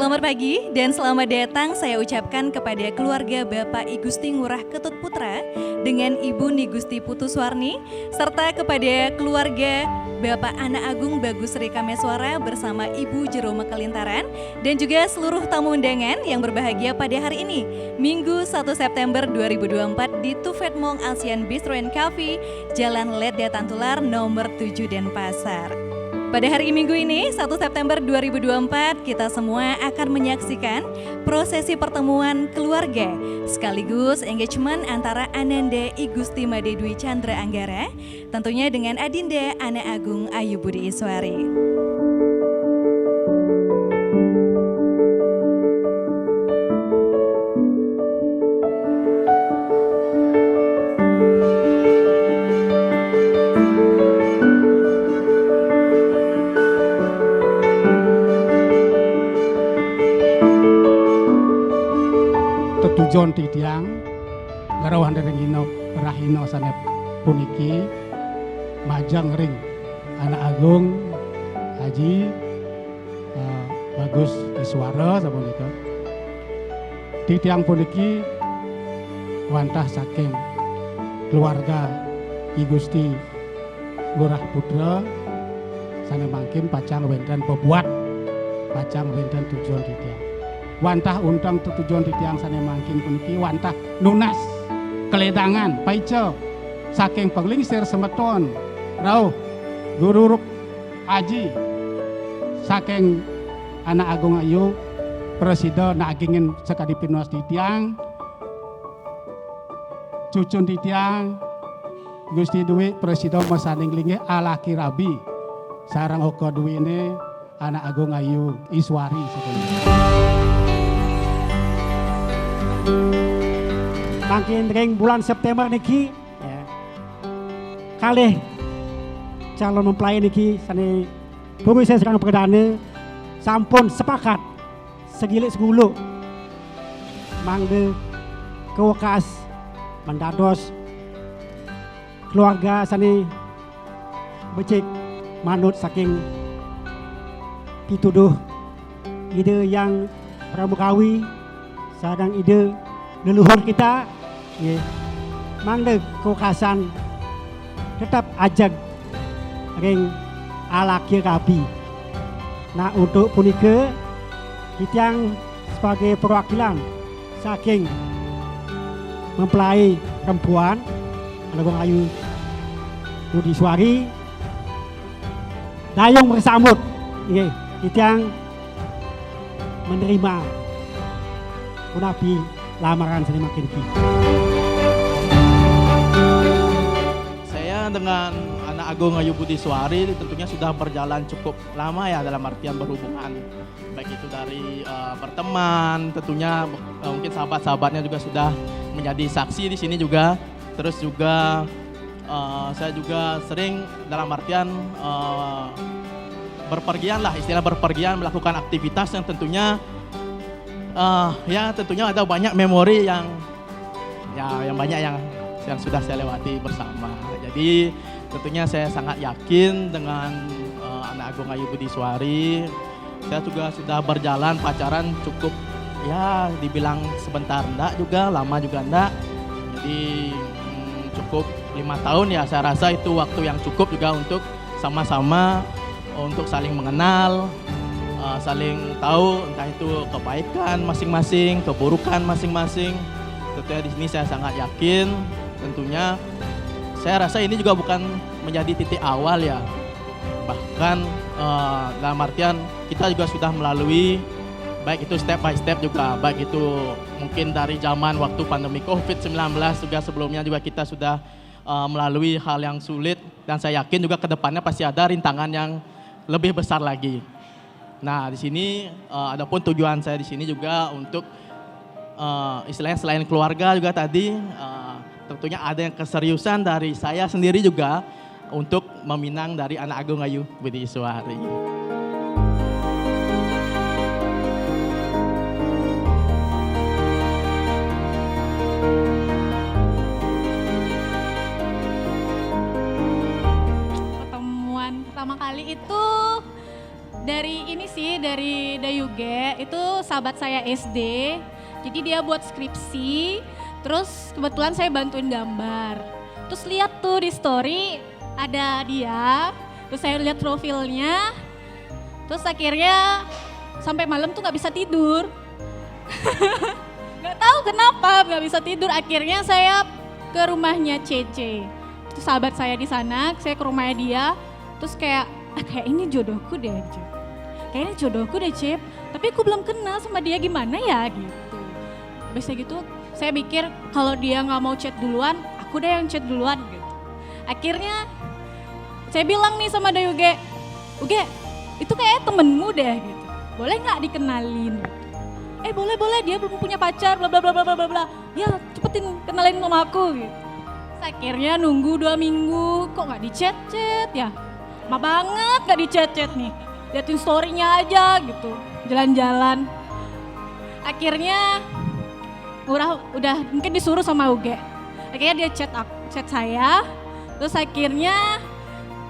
Selamat pagi dan selamat datang saya ucapkan kepada keluarga Bapak I Gusti Ngurah Ketut Putra dengan Ibu Nigusti Putuswarni serta kepada keluarga Bapak Anak Agung Bagus Rika Meswara bersama Ibu Jerome Kelintaran dan juga seluruh tamu undangan yang berbahagia pada hari ini Minggu 1 September 2024 di Tufet Mong Asian Bistro and Cafe Jalan Ledda Tantular nomor 7 Denpasar. Pada hari Minggu ini, 1 September 2024, kita semua akan menyaksikan prosesi pertemuan keluarga sekaligus engagement antara Ananda I Gusti Made Dwi Chandra Anggara, tentunya dengan Adinda Anak Agung Ayu Budi Iswari. Tujuan titiang garawan dereng ino rahino sanep puniki majang ring Anak Agung Haji Bagus Iswara sapunika titiang puniki wantah saking keluarga I Gusti Ngurah Putra sanep mangkin pacang wenten pebuat pacang wenten tujuan titiang wantah untang tujuan titiang sana mangkin puniki wantah nunas keledangan paice saking penglingsir semeton rauh gururuk haji saking Anak Agung Ayu presida nagingin sekadipin nuas titiang cucun titiang Gusti Dwi presida masaning linggih alaki rabi sarang oko Dwi ini Anak Agung Ayu Iswari sebenarnya. Mangkin ring bulan September niki ya. Kalih calon mempelai niki sane pemirsa sekarang perdana sampun sepakat segilik segulu mangde kewakas mendados keluarga sane becik manut saking pituduh ide yang pramukawi sadang ide leluhur kita ya, mangde kekasan tetap ajak ring alaki rabi. Nah untuk punika kita sebagai perwakilan saking mempelai perempuan Anak Agung Ayu Budi Iswari dayung bersambut ya, kita menerima punapi lamaran seni makin ki. Saya dengan Anak Agung Ayu Budi Iswari tentunya sudah berjalan cukup lama ya dalam artian berhubungan baik itu dari berteman tentunya mungkin sahabat-sahabatnya juga sudah menjadi saksi di sini juga terus juga saya juga sering dalam artian berpergian lah istilah berpergian melakukan aktivitas yang tentunya ya tentunya ada banyak memori yang banyak yang sudah saya lewati bersama. Jadi tentunya saya sangat yakin dengan Anak Agung Ayu Budi Iswari. Saya juga sudah berjalan pacaran cukup ya dibilang sebentar enggak juga, lama juga enggak. Jadi cukup 5 tahun ya saya rasa itu waktu yang cukup juga untuk sama-sama untuk saling mengenal. Saling tahu entah itu kebaikan masing-masing, keburukan masing-masing. Tentunya di sini saya sangat yakin. Tentunya saya rasa ini juga bukan menjadi titik awal ya. Bahkan dalam artian kita juga sudah melalui baik itu step by step juga, baik itu mungkin dari zaman waktu pandemi COVID-19 juga sebelumnya juga kita sudah melalui hal yang sulit dan saya yakin juga ke depannya pasti ada rintangan yang lebih besar lagi. Nah di sini adapun tujuan saya di sini juga untuk istilahnya selain keluarga juga tadi tentunya ada yang keseriusan dari saya sendiri juga untuk meminang dari Anak Agung Ayu Budi Iswari. Pertemuan pertama kali itu dari ini sih dari Dayuge, itu sahabat saya SD. Jadi dia buat skripsi, terus kebetulan saya bantuin gambar. Terus lihat tuh di story ada dia, terus saya lihat profilnya, terus akhirnya sampai malam tuh nggak bisa tidur. Nggak tahu kenapa nggak bisa tidur. Akhirnya saya ke rumahnya Cece, itu sahabat saya di sana. Saya ke rumahnya dia, terus kayak ini jodohku deh, Cep. Kayak ini jodohku deh, Cep. Tapi aku belum kenal sama dia, gimana ya gitu. Habis gitu saya mikir kalau dia nggak mau chat duluan, aku deh yang chat duluan gitu. Akhirnya saya bilang nih sama Dayuge, Uge, itu kayak temenmu deh gitu. Boleh nggak dikenalin? Boleh, dia belum punya pacar, bla bla bla bla bla bla. Ya cepetin kenalin sama aku gitu. Terus akhirnya nunggu 2 minggu, kok nggak di chat ya? Lama banget nggak di chat nih. Liatin story-nya aja gitu, jalan-jalan. Akhirnya udah mungkin disuruh sama Uge. Akhirnya dia chat saya. Terus akhirnya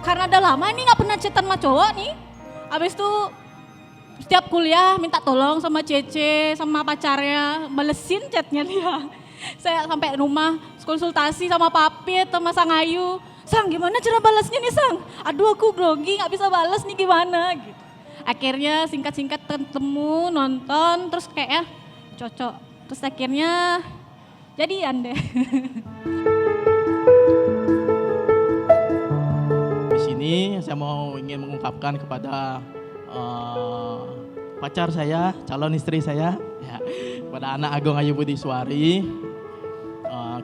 karena udah lama nih nggak pernah chatan sama cowok nih. Abis itu setiap kuliah minta tolong sama Cece, sama pacarnya, balesin chatnya dia. Saya sampai rumah konsultasi sama Papit, sama Sang Ayu. Sang, gimana cara balasnya nih Sang? Aduh aku grogi gak bisa balas nih gimana gitu. Akhirnya singkat-singkat ketemu, nonton, terus kayak cocok. Terus akhirnya jadian deh. Di sini saya ingin mengungkapkan kepada pacar saya, calon istri saya, ya, pada anak Agung Ayu Budi Suari.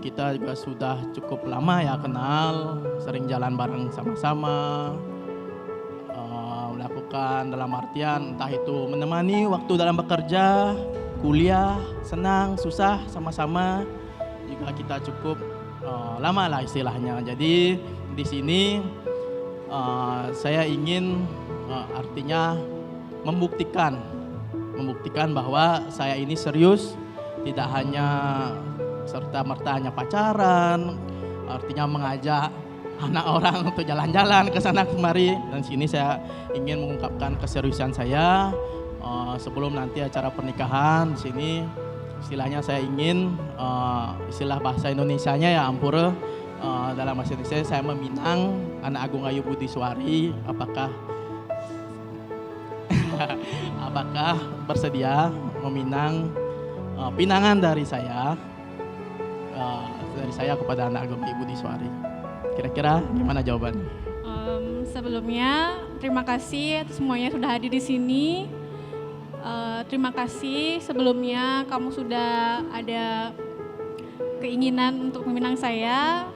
Kita juga sudah cukup lama ya kenal, sering jalan bareng sama-sama, melakukan dalam artian entah itu menemani waktu dalam bekerja, kuliah, senang, susah sama-sama. Juga kita cukup lama lah istilahnya. Jadi di sini saya ingin artinya membuktikan bahwa saya ini serius, tidak hanya serta-merta hanya pacaran, artinya mengajak anak orang untuk jalan-jalan ke sana kemari. Dan sini saya ingin mengungkapkan keseriusan saya sebelum nanti acara pernikahan. Di sini istilahnya saya ingin istilah bahasa Indonesianya ya ampura, dalam bahasa Indonesia saya meminang anak Agung Ayu Budi Suari. Apakah bersedia meminang pinangan dari saya kepada anak Agung Ayu Budi Suari? Kira-kira gimana jawabannya? Sebelumnya terima kasih atas semuanya sudah hadir di sini. Terima kasih sebelumnya kamu sudah ada keinginan untuk meminang saya.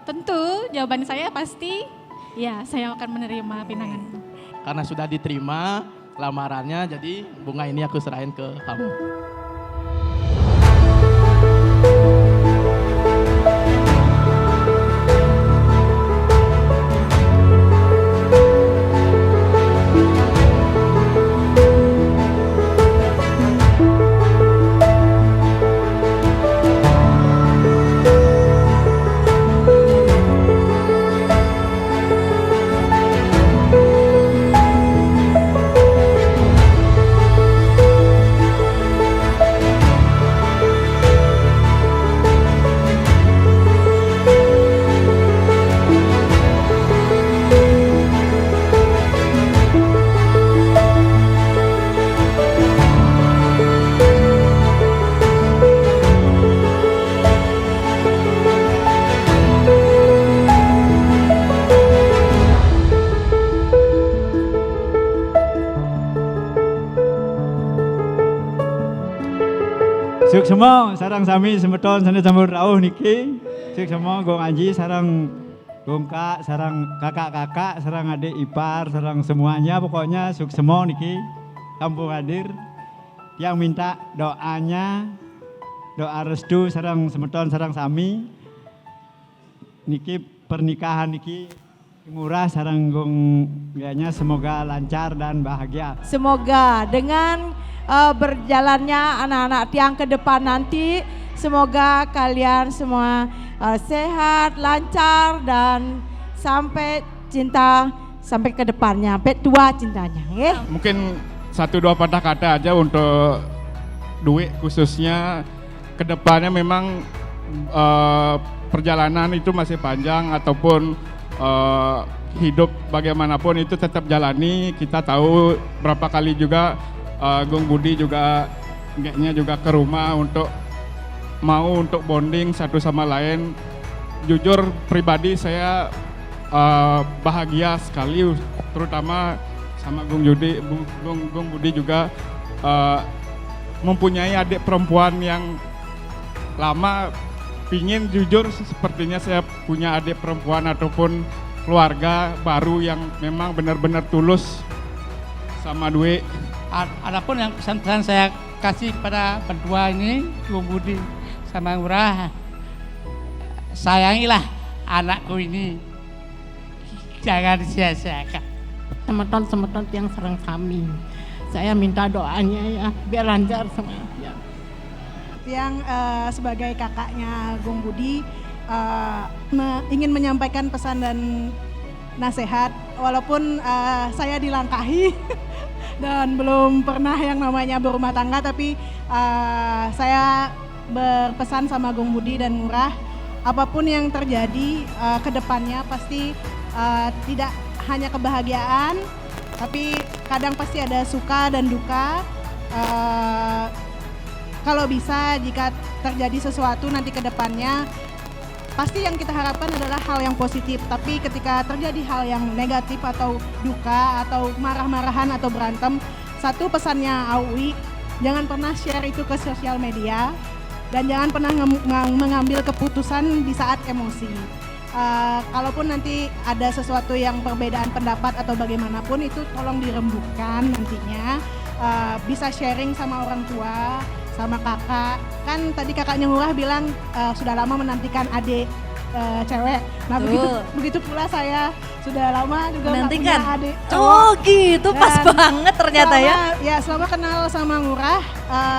Tentu jawaban saya pasti ya, saya akan menerima pinangan. Karena sudah diterima lamarannya, jadi bunga ini aku serahin ke kamu. Suk semua sarang sami semeton sana campur rawuh niki. Suk semua gong aji sarang gong kak, sarang kakak-kakak, sarang adik ipar, sarang semuanya pokoknya suk semua niki kampung hadir. Yang minta doanya, doa restu sarang semeton sarang sami. Niki pernikahan niki murah sarang gong gayanya semoga lancar dan bahagia. Semoga dengan berjalannya anak-anak tiang ke depan nanti, semoga kalian semua sehat, lancar dan sampai cinta sampai ke depannya, sampai tua cintanya. Mungkin 1-2 patah kata aja untuk Dwi khususnya kedepannya memang perjalanan itu masih panjang ataupun hidup bagaimanapun itu tetap jalani. Kita tahu berapa kali juga Gung Budi juga kayaknya juga ke rumah untuk bonding satu sama lain. Jujur pribadi saya bahagia sekali, terutama sama Gung Budi juga mempunyai adik perempuan yang lama. Pingin jujur sepertinya saya punya adik perempuan ataupun keluarga baru yang memang benar-benar tulus sama Dwi. Adapun yang pesan-pesan saya kasih kepada berdua ini, Gung Budi sama Ngurah, sayangilah anakku ini, jangan sia-siakan. Semeton yang serang kami, saya minta doanya ya biar lancar semua. Yang sebagai kakaknya Gung Budi ingin menyampaikan pesan dan nasihat walaupun saya dilangkahi dan belum pernah yang namanya berumah tangga, tapi saya berpesan sama Gung Budi dan Ngurah, apapun yang terjadi ke depannya pasti tidak hanya kebahagiaan, tapi kadang pasti ada suka dan duka. Kalau bisa jika terjadi sesuatu nanti ke depannya, pasti yang kita harapkan adalah hal yang positif. Tapi ketika terjadi hal yang negatif atau duka atau marah-marahan atau berantem, satu pesannya Awi, jangan pernah share itu ke sosial media dan jangan pernah mengambil keputusan di saat emosi. Kalaupun nanti ada sesuatu yang perbedaan pendapat atau bagaimanapun itu tolong dirembukkan nantinya. Bisa sharing sama orang tua, sama kakak. Kan tadi kakaknya Ngurah bilang sudah lama menantikan adik cewek. Nah begitu pula saya sudah lama juga menantikan punya adik cowok. Oh gitu, pas banget ternyata Selama kenal sama Ngurah,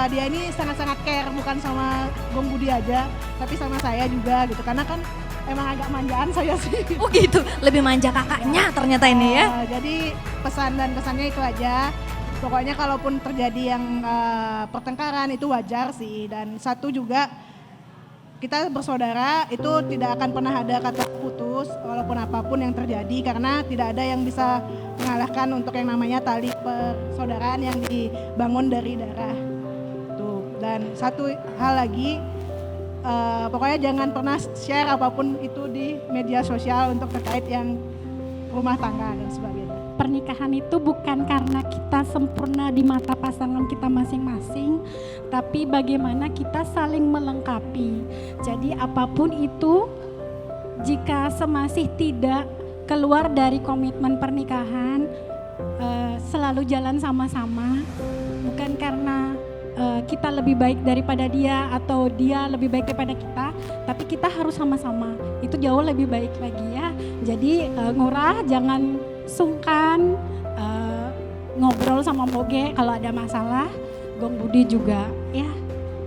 dia ini sangat-sangat care, bukan sama Gung Budi aja, tapi sama saya juga gitu. Karena kan emang agak manjaan saya sih. Oh gitu, lebih manja kakaknya ternyata ini ya. Jadi pesan dan kesannya itu aja. Pokoknya kalaupun terjadi yang pertengkaran itu wajar sih. Dan satu juga, kita bersaudara itu tidak akan pernah ada kata putus walaupun apapun yang terjadi, karena tidak ada yang bisa mengalahkan untuk yang namanya tali persaudaraan yang dibangun dari darah. Tuh. Dan satu hal lagi, pokoknya jangan pernah share apapun itu di media sosial untuk terkait yang rumah tangga dan sebagainya. Pernikahan itu bukan karena kita sempurna di mata pasangan kita masing-masing, tapi bagaimana kita saling melengkapi. Jadi apapun itu, jika semasih tidak keluar dari komitmen pernikahan, selalu jalan sama-sama, bukan karena kita lebih baik daripada dia atau dia lebih baik daripada kita, tapi kita harus sama-sama. Itu jauh lebih baik lagi ya. Jadi Ngurah jangan sungkan ngobrol sama Boge kalau ada masalah. Gung Budi juga ya.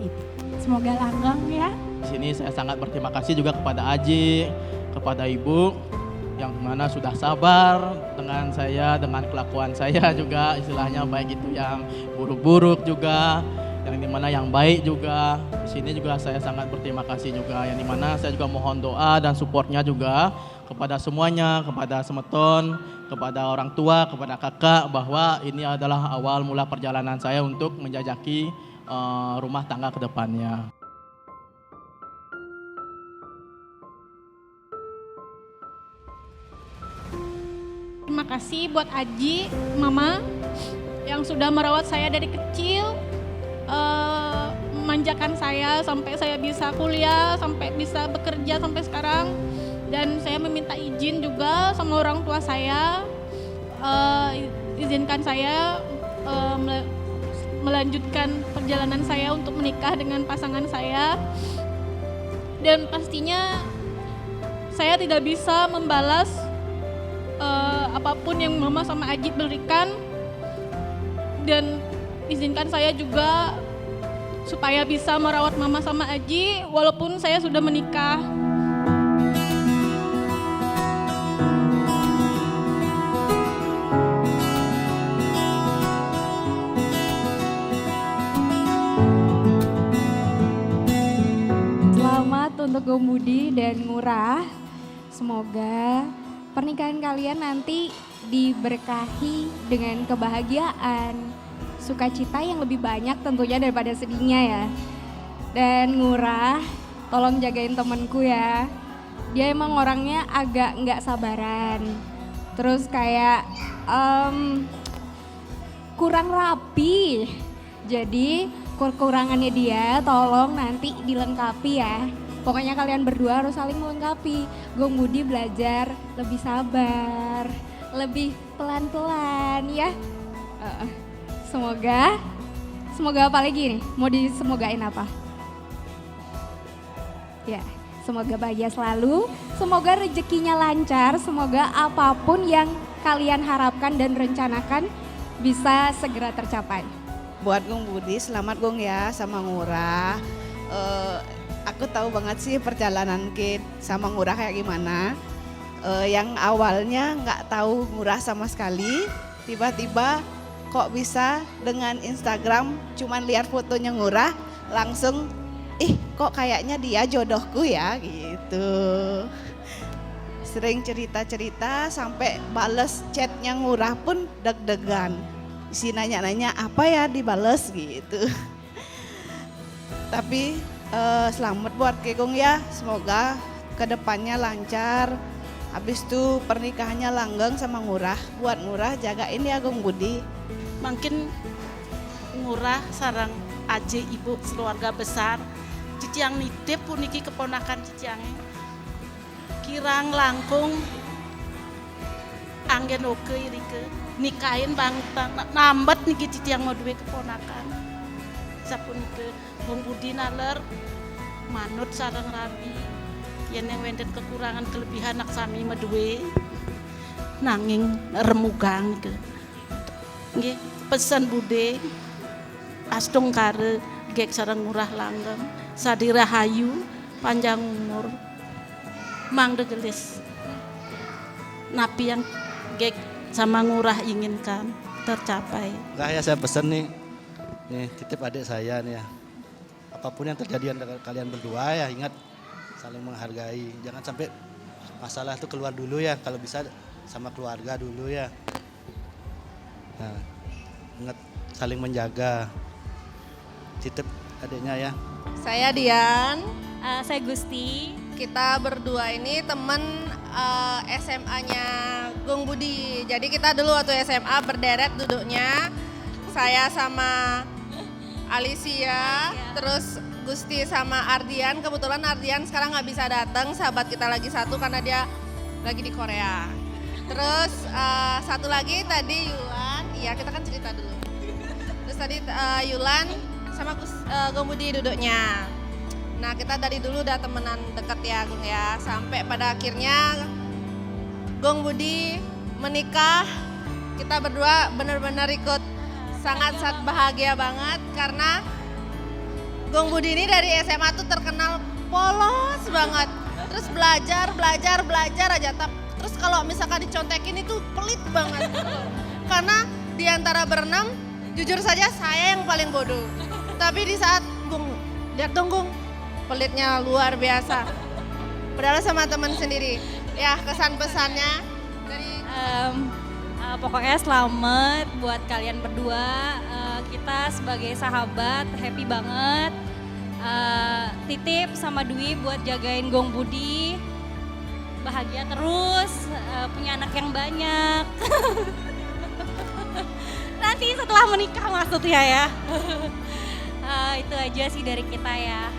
Itu. Semoga langgeng ya. Di sini saya sangat berterima kasih juga kepada Aji, kepada Ibu yang mana sudah sabar dengan saya, dengan kelakuan saya juga, istilahnya baik itu yang buruk-buruk juga, yang dimana yang baik juga. Di sini juga saya sangat berterima kasih juga, yang dimana saya juga mohon doa dan supportnya juga kepada semuanya, kepada Semeton, kepada orang tua, kepada kakak, bahwa ini adalah awal mula perjalanan saya untuk menjajaki rumah tangga ke depannya. Terima kasih buat Aji, Mama yang sudah merawat saya dari kecil, memanjakan saya sampai saya bisa kuliah, sampai bisa bekerja sampai sekarang. Dan saya meminta izin juga sama orang tua saya, izinkan saya melanjutkan perjalanan saya untuk menikah dengan pasangan saya. Dan pastinya saya tidak bisa membalas apapun yang Mama sama Ajit berikan, dan izinkan saya juga supaya bisa merawat Mama sama Aji walaupun saya sudah menikah. untuk Gong Budi dan Ngurah. Semoga pernikahan kalian nanti diberkahi dengan kebahagiaan, sukacita yang lebih banyak tentunya daripada sedihnya ya. Dan Ngurah, tolong jagain temenku ya. Dia emang orangnya agak nggak sabaran. Terus kayak kurang rapi. Jadi kekurangannya dia tolong nanti dilengkapi ya. Pokoknya kalian berdua harus saling melengkapi. Gong Budi belajar lebih sabar, lebih pelan-pelan ya. Semoga apa lagi nih? Mau disemogain apa? Ya, semoga bahagia selalu, semoga rezekinya lancar, semoga apapun yang kalian harapkan dan rencanakan bisa segera tercapai. Buat Gong Budi, selamat Gong ya sama Ngurah. Aku tahu banget sih perjalanan Kit sama Ngurah kayak gimana. Yang awalnya nggak tahu Ngurah sama sekali, tiba-tiba kok bisa dengan Instagram cuman lihat fotonya Ngurah langsung, kok kayaknya dia jodohku ya gitu. Sering cerita-cerita sampai bales chatnya Ngurah pun deg-degan. Isi nanya-nanya apa ya dibales gitu. Tapi selamat buat Kegong ya, semoga kedepannya lancar. Habis itu pernikahannya langgeng sama Ngurah. Buat Ngurah jagain ya Gong Budi. Mungkin Ngurah sarang aje ibu keluarga besar. Ciciang nitip puniki keponakan ciciangnya. Kirang langkung anggen oke irike. Nikahin bang nambat niki ciciang mau duwe keponakan. Sapunike Gong Budi naler manut sareng rabi. Yen yang wenden kekurangan kelebihan nak sami medue nanging remugang ke. Nggih pesan bude astung kare gek sareng Ngurah langgeng sadirahayu panjang umur mang degelis napi yang gek sama Ngurah inginkan tercapai. Nah ya saya pesan nih titip adik saya nih ya. Apapun yang terjadi antara kalian berdua ya ingat saling menghargai. Jangan sampai masalah itu keluar dulu ya. Kalau bisa sama keluarga dulu ya. Nah, ingat saling menjaga. Titip adiknya ya. Saya Dian. Saya Gusti. Kita berdua ini teman SMA-nya Gong Budi. Jadi kita dulu waktu SMA berderet duduknya. Saya sama Alicia, terus Gusti sama Ardian. Kebetulan Ardian sekarang nggak bisa datang, sahabat kita lagi satu karena dia lagi di Korea. Terus satu lagi tadi Yulan, iya kita kan cerita dulu. Terus tadi Yulan sama Gong Budi duduknya. Nah kita dari dulu udah temenan deket ya Gong ya, sampai pada akhirnya Gong Budi menikah. Kita berdua benar-benar ikut sangat bahagia banget karena Gong Budi ini dari SMA tuh terkenal polos banget. Terus belajar aja. Terus kalau misalkan dicontekin itu pelit banget. Karena di antara berenam, jujur saja saya yang paling bodoh. Tapi di saat Gong, lihat dong Gong, pelitnya luar biasa. Padahal sama teman sendiri. Ya kesan pesannya dari pokoknya selamat buat kalian berdua. Kita sebagai sahabat happy banget. Titip sama Dwi buat jagain Gong Budi. Bahagia terus, punya anak yang banyak. Nanti setelah menikah maksudnya ya. Itu aja sih dari kita ya.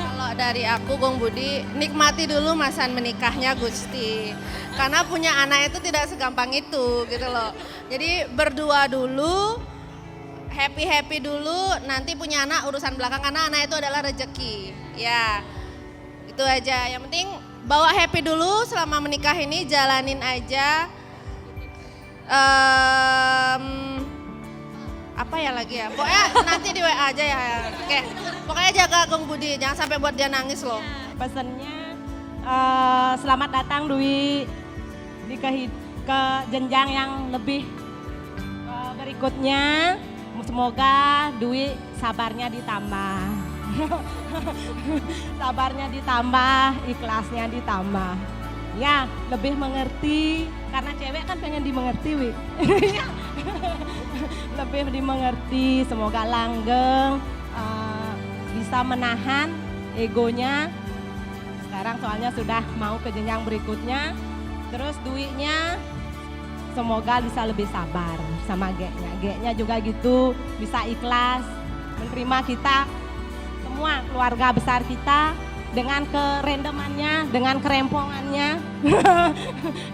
Kalau dari aku Gong Budi, nikmati dulu masa menikahnya Gusti. Karena punya anak itu tidak segampang itu gitu loh. Jadi berdua dulu, happy dulu, nanti punya anak urusan belakang karena anak itu adalah rezeki. Ya, itu aja. Yang penting bawa happy dulu selama menikah ini, jalanin aja. Apa ya lagi ya, pokoknya nanti di WA aja ya. Oke, pokoknya jaga Gong Budi, jangan sampai buat dia nangis loh. Pesannya selamat datang Dwi di ke jenjang yang lebih berikutnya. Semoga Dwi sabarnya ditambah. Sabarnya ditambah, ikhlasnya ditambah. Ya, lebih mengerti, karena cewek kan pengen dimengerti, Wi. Lebih dimengerti, semoga langgeng, bisa menahan egonya. Sekarang soalnya sudah mau ke jenjang berikutnya. Terus duitnya semoga bisa lebih sabar sama G-nya. G-nya juga gitu, bisa ikhlas menerima kita, semua keluarga besar kita dengan kerendemannya, dengan kerempongannya,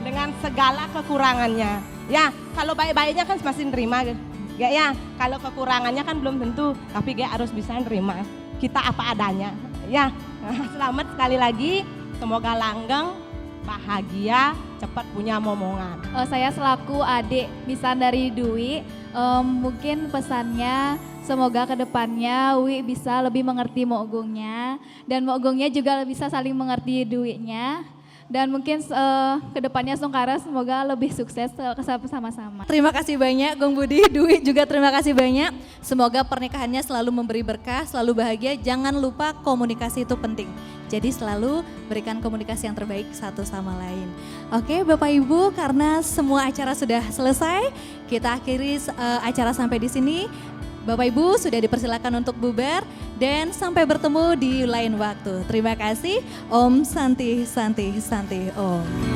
dengan segala kekurangannya. Ya, kalau baik-baiknya kan masih nerima, ya. Kalau kekurangannya kan belum tentu, tapi harus bisa nerima kita apa adanya. Ya, selamat sekali lagi, semoga langgeng, bahagia, cepat punya momongan. Saya selaku adik misan dari Dwi, mungkin pesannya semoga kedepannya Wi bisa lebih mengerti Mogongnya dan Mogongnya juga bisa saling mengerti Dwi-nya. Dan mungkin kedepannya Sungkara semoga lebih sukses sama-sama. Terima kasih banyak Gong Budi, Dwi juga terima kasih banyak. Semoga pernikahannya selalu memberi berkah, selalu bahagia. Jangan lupa komunikasi itu penting. Jadi selalu berikan komunikasi yang terbaik satu sama lain. Oke Bapak Ibu, karena semua acara sudah selesai, kita akhiri acara sampai di sini. Bapak Ibu sudah dipersilakan untuk bubar dan sampai bertemu di lain waktu. Terima kasih. Om Santi Santi Santi Om.